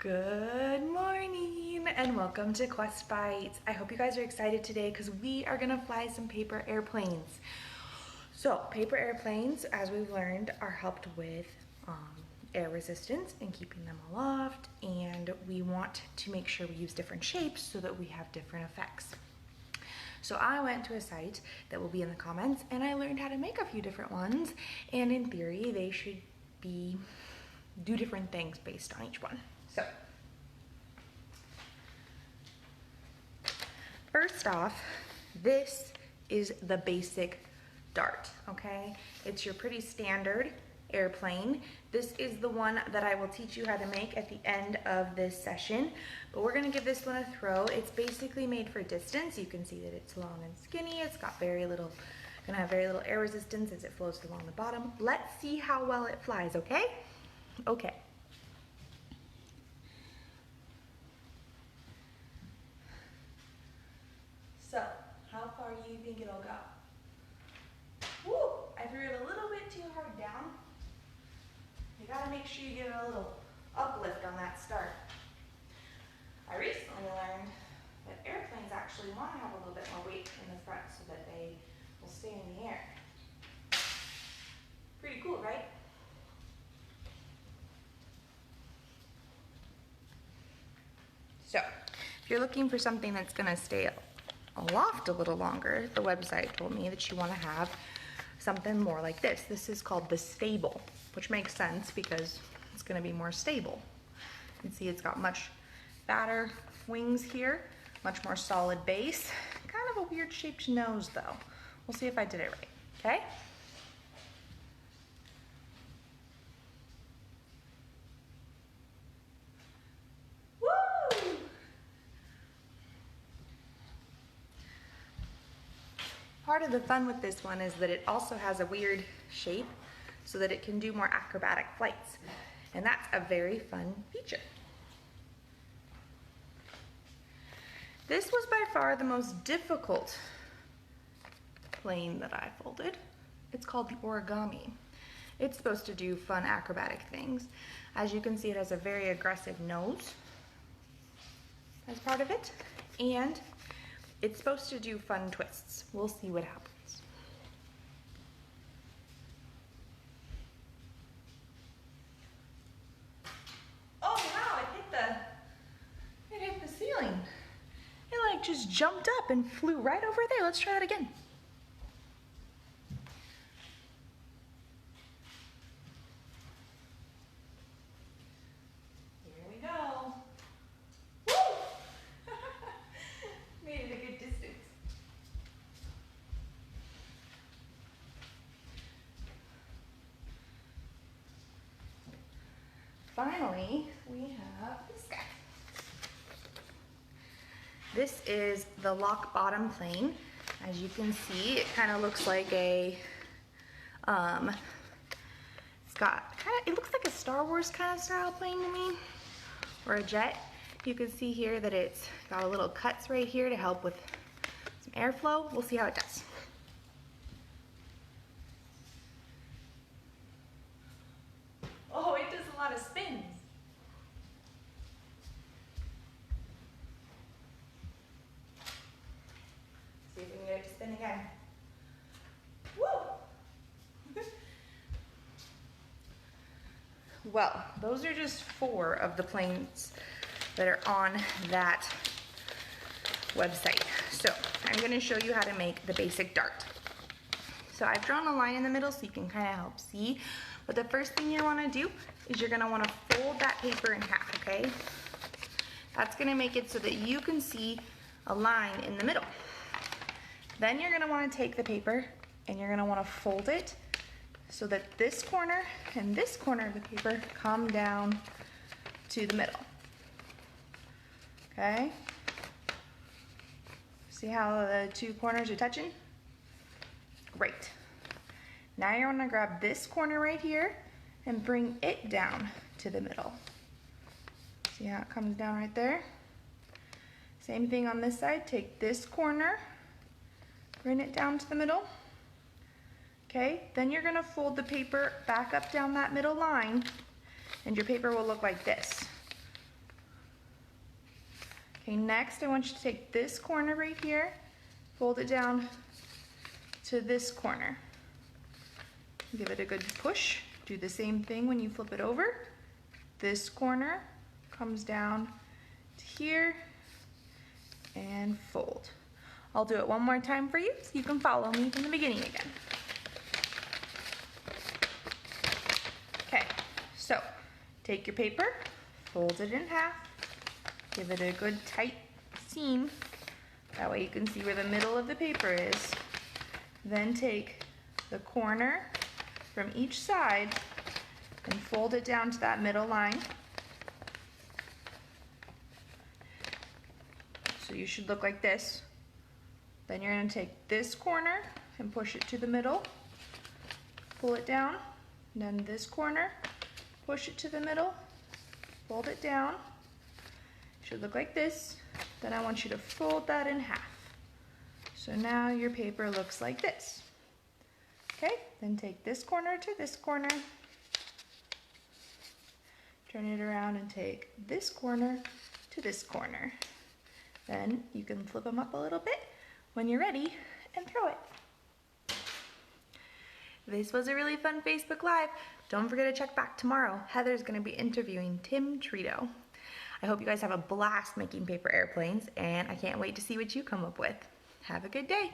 Good morning and welcome to Quest Bites. I hope you guys are excited today because we are gonna fly some paper airplanes. So paper airplanes, as we've learned, are helped with air resistance and keeping them aloft, and we want to make sure we use different shapes so that we have different effects. So I went to a site that will be in the comments and I learned how to make a few different ones, and in theory they should do different things based on each one. So, first off, this is the basic dart, okay? It's your pretty standard airplane. This is the one that I will teach you how to make at the end of this session, but we're gonna give this one a throw. It's basically made for distance. You can see that it's long and skinny. It's got gonna have very little air resistance as it floats along the bottom. Let's see how well it flies, okay? Okay. So, how far do you think it'll go? Woo! I threw it a little bit too hard down. You gotta make sure you give it a little uplift on that start. I recently learned that airplanes actually want to have a little bit more weight in the front so that they will stay in the air. Pretty cool, right? So, if you're looking for something that's gonna stay aloft a little longer, the website told me that you want to have something more like this. This is called the stable, which makes sense because it's going to be more stable. You can see it's got much fatter wings here, much more solid base. Kind of a weird shaped nose though. We'll see if I did it right, okay? Part of the fun with this one is that it also has a weird shape so that it can do more acrobatic flights. And that's a very fun feature. This was by far the most difficult plane that I folded. It's called the Origami. It's supposed to do fun acrobatic things. As you can see, it has a very aggressive nose as part of it. And it's supposed to do fun twists. We'll see what happens. Oh wow, it hit the ceiling. It like just jumped up and flew right over there. Let's try that again. Finally, we have this guy. This is the lock bottom plane. As you can see, it kind of looks like a, it looks like a Star Wars kind of style plane to me, or a jet. You can see here that it's got a little cuts right here to help with some airflow. We'll see how it does. Oh, it does a lot of spins. See if we can get it to spin again. Woo! Well, those are just 4 of the planes that are on that website. So I'm going to show you how to make the basic dart. So I've drawn a line in the middle so you can kind of help see. But the first thing you want to do is you're going to want to fold that paper in half, okay? That's going to make it so that you can see a line in the middle. Then you're going to want to take the paper and you're going to want to fold it so that this corner and this corner of the paper come down to the middle. Okay? See how the 2 corners are touching? Great. Now you're gonna grab this corner right here and bring it down to the middle. See how it comes down right there? Same thing on this side. Take this corner, bring it down to the middle. Okay, then you're gonna fold the paper back up down that middle line and your paper will look like this. Okay, next I want you to take this corner right here, fold it down to this corner. Give it a good push. Do the same thing when you flip it over. This corner comes down to here and fold. I'll do it one more time for you so you can follow me from the beginning again. Okay, so take your paper, fold it in half, give it a good tight seam. That way you can see where the middle of the paper is. Then take the corner from each side and fold it down to that middle line. So you should look like this. Then you're going to take this corner and push it to the middle, pull it down, and then this corner, push it to the middle, fold it down. It should look like this. Then I want you to fold that in half. So now your paper looks like this. Okay, then take this corner to this corner, turn it around and take this corner to this corner. Then you can flip them up a little bit when you're ready and throw it. This was a really fun Facebook Live. Don't forget to check back tomorrow. Heather's gonna be interviewing Tim Trito. I hope you guys have a blast making paper airplanes, and I can't wait to see what you come up with. Have a good day.